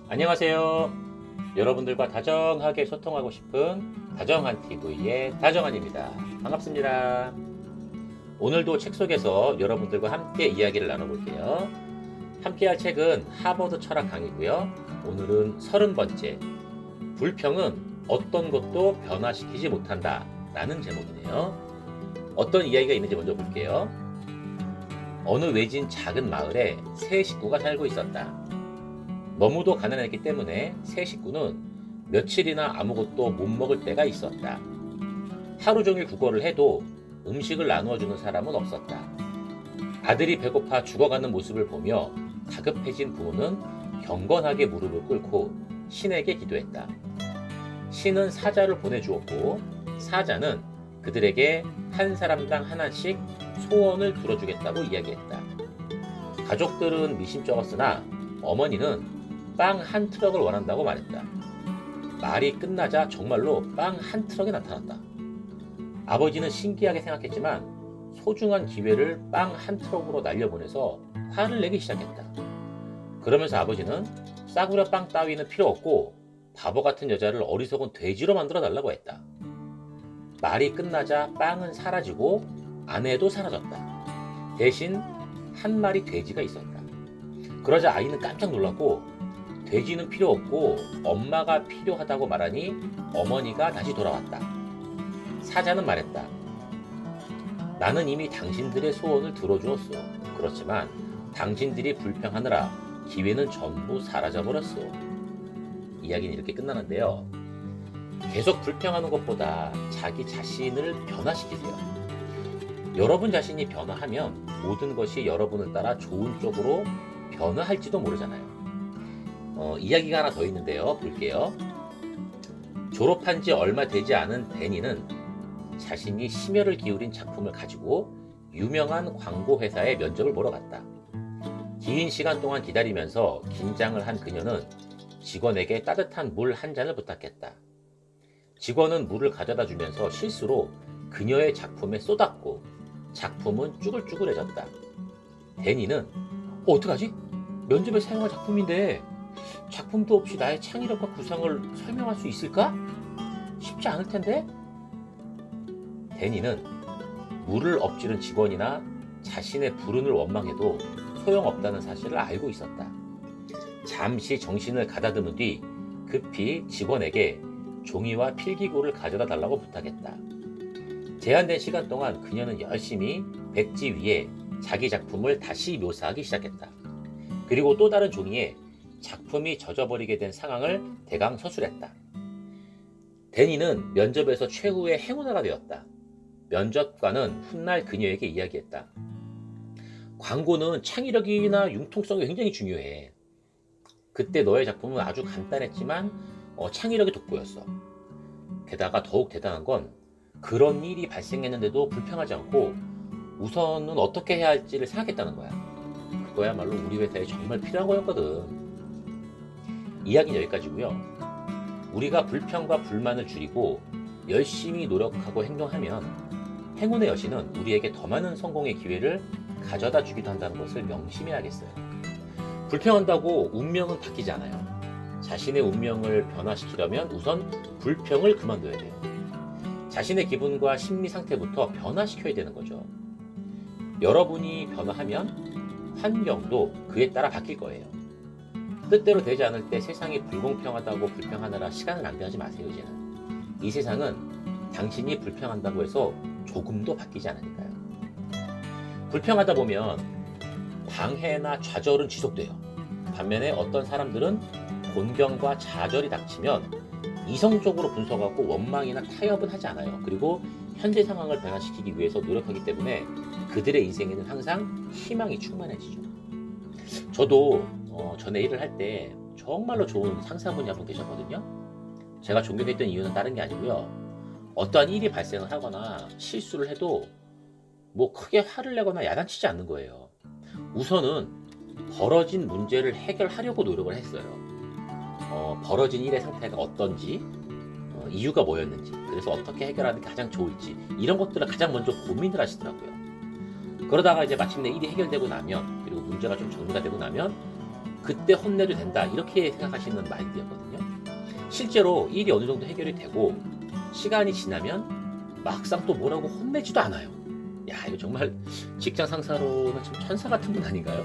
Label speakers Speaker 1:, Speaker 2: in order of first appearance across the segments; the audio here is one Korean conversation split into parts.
Speaker 1: 안녕하세요. 여러분들과 다정하게 소통하고 싶은 다정한TV의 다정한입니다. 반갑습니다. 오늘도 책 속에서 여러분들과 함께 이야기를 나눠볼게요. 함께 할 책은 하버드 철학 강의고요. 오늘은 30번째, 불평은 어떤 것도 변화시키지 못한다 라는 제목이네요. 어떤 이야기가 있는지 먼저 볼게요. 어느 외진 작은 마을에 세 식구가 살고 있었다. 너무도 가난했기 때문에 세 식구는 며칠이나 아무것도 못 먹을 때가 있었다. 하루 종일 구걸을 해도 음식을 나누어주는 사람은 없었다. 아들이 배고파 죽어가는 모습을 보며 다급해진 부모는 경건하게 무릎을 꿇고 신에게 기도했다. 신은 사자를 보내주었고 사자는 그들에게 한 사람당 하나씩 소원을 들어주겠다고 이야기했다. 가족들은 미심쩍었으나 어머니는 빵 한 트럭을 원한다고 말했다. 말이 끝나자 정말로 빵 한 트럭이 나타났다. 아버지는 신기하게 생각했지만 소중한 기회를 빵 한 트럭으로 날려보내서 화를 내기 시작했다. 그러면서 아버지는 싸구려 빵 따위는 필요 없고 바보 같은 여자를 어리석은 돼지로 만들어 달라고 했다. 말이 끝나자 빵은 사라지고 아내도 사라졌다. 대신 한 마리 돼지가 있었다. 그러자 아이는 깜짝 놀랐고 돼지는 필요 없고 엄마가 필요하다고 말하니 어머니가 다시 돌아왔다. 사자는 말했다. 나는 이미 당신들의 소원을 들어주었어. 그렇지만 당신들이 불평하느라 기회는 전부 사라져버렸어. 이야기는 이렇게 끝나는데요. 계속 불평하는 것보다 자기 자신을 변화시키세요. 여러분 자신이 변화하면 모든 것이 여러분을 따라 좋은 쪽으로 변화할지도 모르잖아요. 이야기가 하나 더 있는데요. 볼게요. 졸업한 지 얼마 되지 않은 데니는 자신이 심혈을 기울인 작품을 가지고 유명한 광고 회사에 면접을 보러 갔다. 긴 시간 동안 기다리면서 긴장을 한 그녀는 직원에게 따뜻한 물 한 잔을 부탁했다. 직원은 물을 가져다 주면서 실수로 그녀의 작품에 쏟았고 작품은 쭈글쭈글해졌다. 데니는 어떡하지? 면접에 사용할 작품인데 작품도 없이 나의 창의력과 구상을 설명할 수 있을까? 쉽지 않을 텐데? 데니는 물을 엎지른 직원이나 자신의 불운을 원망해도 소용없다는 사실을 알고 있었다. 잠시 정신을 가다듬은 뒤 급히 직원에게 종이와 필기구를 가져다 달라고 부탁했다. 제한된 시간 동안 그녀는 열심히 백지 위에 자기 작품을 다시 묘사하기 시작했다. 그리고 또 다른 종이에 작품이 젖어버리게 된 상황을 대강 서술했다. 데니는 면접에서 최후의 행운아가 되었다. 면접관은 훗날 그녀에게 이야기했다. 광고는 창의력이나 융통성이 굉장히 중요해. 그때 너의 작품은 아주 간단했지만 창의력이 돋보였어. 게다가 더욱 대단한 건 그런 일이 발생했는데도 불평하지 않고 우선은 어떻게 해야 할지를 생각했다는 거야. 그거야말로 우리 회사에 정말 필요한 거였거든. 이야기는 여기까지고요. 우리가 불평과 불만을 줄이고 열심히 노력하고 행동하면 행운의 여신은 우리에게 더 많은 성공의 기회를 가져다 주기도 한다는 것을 명심해야겠어요. 불평한다고 운명은 바뀌지 않아요. 자신의 운명을 변화시키려면 우선 불평을 그만둬야 돼요. 자신의 기분과 심리 상태부터 변화시켜야 되는 거죠. 여러분이 변화하면 환경도 그에 따라 바뀔 거예요. 뜻대로 되지 않을 때 세상이 불공평하다고 불평하느라 시간을 낭비하지 마세요. 이제는 이 세상은 당신이 불평한다고 해서 조금도 바뀌지 않으니까요. 불평하다 보면 방해나 좌절은 지속돼요. 반면에 어떤 사람들은 곤경과 좌절이 닥치면 이성적으로 분석하고 원망이나 타협은 하지 않아요. 그리고 현재 상황을 변화시키기 위해서 노력하기 때문에 그들의 인생에는 항상 희망이 충만해지죠. 저도 전에 일을 할 때 정말로 좋은 상사분이 한 분 계셨거든요. 제가 존경했던 이유는 다른 게 아니고요. 어떠한 일이 발생을 하거나 실수를 해도 뭐 크게 화를 내거나 야단치지 않는 거예요. 우선은 벌어진 문제를 해결하려고 노력을 했어요. 벌어진 일의 상태가 어떤지, 이유가 뭐였는지, 그래서 어떻게 해결하는 게 가장 좋을지 이런 것들을 가장 먼저 고민을 하시더라고요. 그러다가 이제 마침내 일이 해결되고 나면, 그리고 문제가 좀 정리가 되고 나면 그때 혼내도 된다 이렇게 생각하시는 마인드였거든요. 실제로 일이 어느 정도 해결이 되고 시간이 지나면 막상 또 뭐라고 혼내지도 않아요. 야, 이거 정말 직장 상사로는 참 천사 같은 분 아닌가요?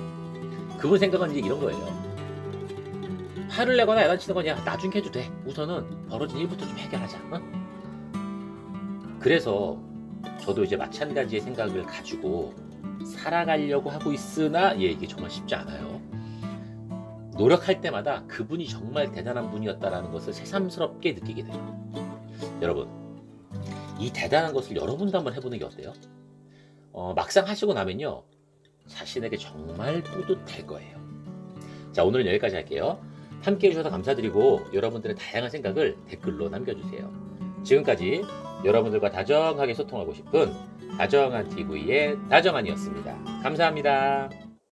Speaker 1: 그분 생각은 이제 이런 거예요. 화를 내거나 야단치는 건 나중에 해도 돼. 우선은 벌어진 일부터 좀 해결하자. 그래서 저도 이제 마찬가지의 생각을 가지고 살아가려고 하고 있으나 이게 정말 쉽지 않아요. 노력할 때마다 그분이 정말 대단한 분이었다라는 것을 새삼스럽게 느끼게 돼요. 여러분, 이 대단한 것을 여러분도 한번 해보는 게 어때요? 막상 하시고 나면요, 자신에게 정말 뿌듯할 거예요. 자, 오늘은 여기까지 할게요. 함께 해주셔서 감사드리고 여러분들의 다양한 생각을 댓글로 남겨주세요. 지금까지 여러분들과 다정하게 소통하고 싶은 다정한 TV의 다정한이었습니다. 감사합니다.